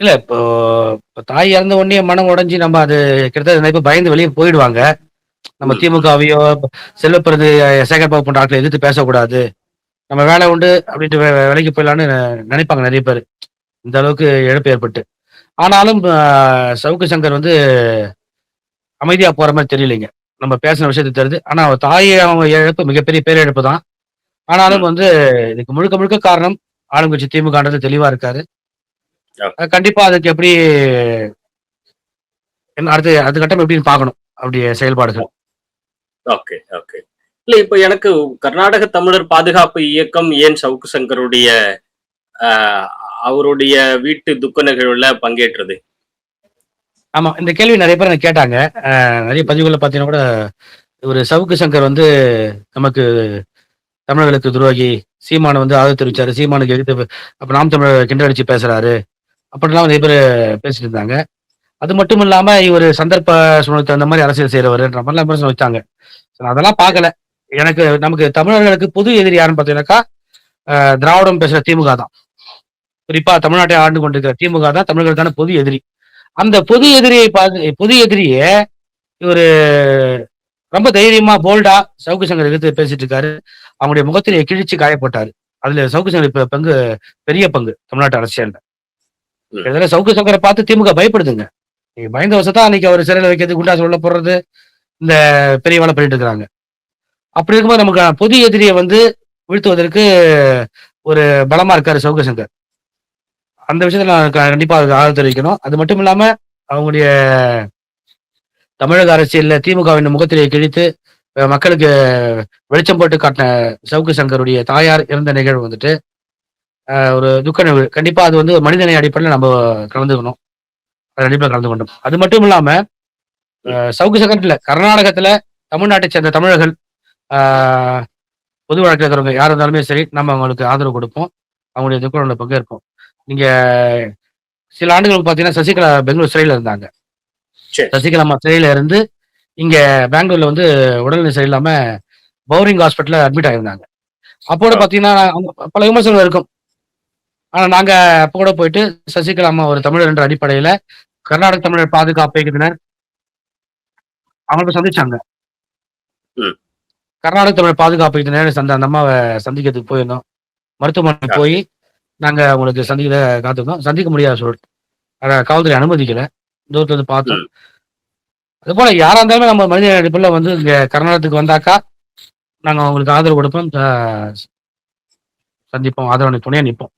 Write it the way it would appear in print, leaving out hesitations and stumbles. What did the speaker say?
இல்ல இப்போ தாய் இறந்த உடனே மனம் உடைஞ்சு நம்ம அது கிட்டத்தட்ட நிறைய பேர் பயந்து வெளிய போயிடுவாங்க. நம்ம ம். திமுகவையோ, செல்வப்பிரதி சேகர் பாபு போன்ற ஆட்கள எதிர்த்து பேசக்கூடாது. நம்ம வேலை உண்டு அப்படின்ட்டு வேலைக்கு போயிடலான்னு நினைப்பாங்க நெறைய பேரு. இந்த அளவுக்கு இழப்பு ஏற்பட்டு. ஆனாலும் சவுக்கு சங்கர் வந்து அமைதியா போற மாரி தெரியலைங்க. நம்ம பேசின விஷயத்த தெரியுது. ஆனா அவ தாய் அவங்க இழப்பு மிகப்பெரிய பேரிழப்பு தான். ஆனாலும் ம். வந்து இதுக்கு முழுக்க முழுக்க காரணம் ஆளுங்கட்சி திமுகன்றது தெளிவா இருக்காரு. ஓகே. கண்டிப்பா அதுக்கு எப்படி என்ன அடுத்த அடுத்த கட்டம் எப்படின்னு பார்க்கணும். அவருடைய செயல்பாடுகள். Okay, okay. இல்ல இப்ப எனக்கு கர்நாடக தமிழர் பாதுகாப்பு இயக்கம் ஏன் சவுக்கு சங்கருடைய அ அவருடைய வீட்டு துக்க நிகழ்வுல பங்கேற்றது? ஆமா. இந்த கேள்வி நெறைய பேர் எனக்கு கேட்டாங்க. நெறைய பதிவுகள்ல பார்த்தீங்கன்னா கூட, இவரு சவுக்கு சங்கர் வந்து நமக்கு தமிழர்களுக்கு துரோகி. சீமான வந்து ஆதரவு தெரிவிச்சாரு. சீமானுக்கு எதிர்த்து அப்ப நாம் தமிழர் கிண்டல் அடிச்சு பேசுறாரு. அப்படிலாம் நெறைய பேரு பேசிட்டு இருந்தாங்க. அது மட்டும் இல்லாம இவரு சந்தர்ப்ப சூழ்நிலைக்கு தகுந்த மாரி அரசியல் செய்றவருன்ற மாரிலாம் விமர்சனம் வச்சாங்க. நான் அதெல்லாம் ஓகே. பார்க்கல. எனக்கு நமக்கு தமிழர்களுக்கு பொது எதிரி யாருன்னு பார்த்தீங்கன்னாக்கா, திராவிடம் பேசுற திமுக தான். குறிப்பா தமிழ்நாட்டை ஆண்டு கொண்டிருக்கிற திமுக தான் தமிழர்களுக்கான பொது எதிரி. அந்த பொது ம். எதிரியை பார்த்து பொது எதிரிய இவரு ரொம்ப தைரியமா, போல்டா சவுக்கு சங்கர எதிர்த்து பேசிட்டு இருக்காரு. அவங்களுடைய முகத்திலே கிழிச்சு காய போட்டாரு. அதுல சவுக்கு சங்கர் பங்கு பெரிய பங்கு தமிழ்நாட்டு அரசியல்ல. ம். கிட்டத்தட்ட சவுக்கு சங்கர பார்த்து திமுக பயப்படுதுங்க. நீங்க பயந்த வசம் தான் அன்னைக்கு அவர சிறையில வைக்கிறது, குண்டாஸ் உள்ள போடுறது, இந்த பெரிய வேலை பண்ணிட்டு இருக்காங்க. அப்படி இருக்கும்போது நமக்கு பொது எதிரிய வந்து வீழ்த்துவதற்கு ஒரு பலமா இருக்காரு சவுக்கு சங்கர். அந்த விஷயத்துல நான் கண்டிப்பா அதுக்கு ஆதரவு தெரிவிக்கணும். அது மட்டும் இல்லாம அவங்களுடைய தமிழக அரசியல்ல திமுகவின் முகத்திலே கிழித்து மக்களுக்கு வெளிச்சம் போட்டு காட்டின சவுக்கு சங்கருடைய தாயார் இறந்த நிகழ்வு வந்துட்டு, ஒரு துக்க நிகழ்வு. கண்டிப்பா அது வந்து மனிதநேய அடிப்படையில நம்ம கலந்துக்கணும். கண்டிப்பா கலந்து கொண்டோம். அது மட்டும் இல்லாம, ம். சவுக்கு சங்கர் இல்ல, கர்நாடகத்துல தமிழ்நாட்டைச் சேர்ந்த தமிழர்கள், ஆ பொது வழக்குல இருக்கிறவங்க யார் இருந்தாலுமே சரி, நம்ம அவங்களுக்கு ஆதரவு குடுப்போம். அவங்களுடைய துக்க நிகழ்வுல பங்கேற்போம். நீங்க சில ஆண்டுகளுக்கு பார்த்தீங்கன்னா, சசிகலா பெங்களூர் சிறையில இருந்தாங்க. சரி. சசிகலா அம்மா சிறையில இருந்து, இங்க பெங்களூர்ல வந்து உடல்நிலை சரியில்லாம பவுரிங் ஹாஸ்பிட்டல்ல அட்மிட் ஆயிருந்தாங்க. அப்போ கூட ஓ! பார்த்தீங்கன்னா, பல விமர்சனங்கள் இருக்கும். ஆனா நாங்க அப்ப கூட போயிட்டு சசிகலா அம்மா ஒரு தமிழர் என்ற அடிப்படையில, கர்நாடக தமிழர் பாதுகாப்பு இயக்கத்தினர் அவங்கள போய் சந்திச்சாங்க. ம். கர்நாடக தமிழர் பாதுகாப்பு இயக்கத்தினர் அந்த அம்மாவ சந்திக்கிறதுக்கு போயிருந்தோம். மருத்துவமனைக்கு ஓகே. போயி, நாங்க உங்களுக்கு சந்திக்க காத்திருந்தோம். சந்திக்க முடியாத சூழல். காவல்துறை அனுமதிக்கல. தூரத்துல இருந்து பார்த்தோம். ம். அதுபோல யாரா இருந்தாலுமே நம்ம மனித அடிப்படையில வந்து இங்க கர்நாடகத்துக்கு வந்தாக்கா, நாங்க அவங்களுக்கு ஆதரவு குடுப்போம். சந்திப்போம். ஆதரவு துணையா நிப்போம்.